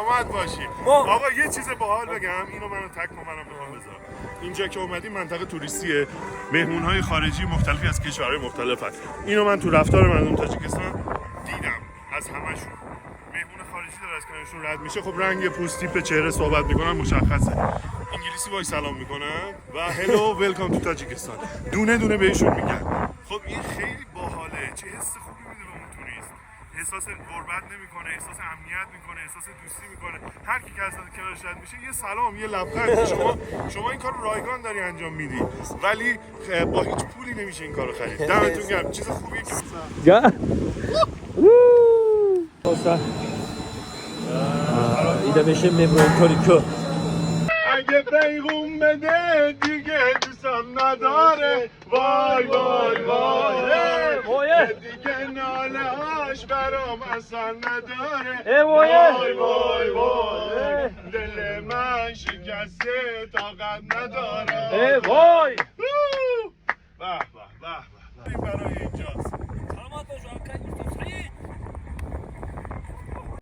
آمد باشی. آقا یه چیز باحال بگم، اینو منو تک کنم بخوام بذارم. اینجا که اومدیم منطقه توریستیه، مهمون‌های خارجی مختلفی از کشورهای مختلف هست. اینو من تو رفتار مردم تاجیکستان دیدم از همشون. مهمون خارجی داره از کنارشون رد میشه، خب رنگ پوست، تیپ چهره صحبت میکنن مشخصه. انگلیسی وای سلام میکنن و هلو ویلکام تو تاجیکستان. دونه دونه بهشون میگن. خب این خیلی باحاله. چه حس خوبی میده به اون توریست. احساس غربت نمیکنه، احساس امنیت میکنه، احساس دوستی میکنه. هر کی که از کنارش رد میشه یه سلام، یه لبخند. شما این کارو رایگان داری انجام میدی، ولی با هیچ پولی نمیشه این کارو خرید. دمتون گرم. چیز خوبیه که ایده بشه ممنون توریکو. اگه پیغوم بده دیگه دوستم نداره، وای وای وای دیگه ناله هاش برام اصلا نداره، وای وای وای دل من شکسته طاقت نداره، وای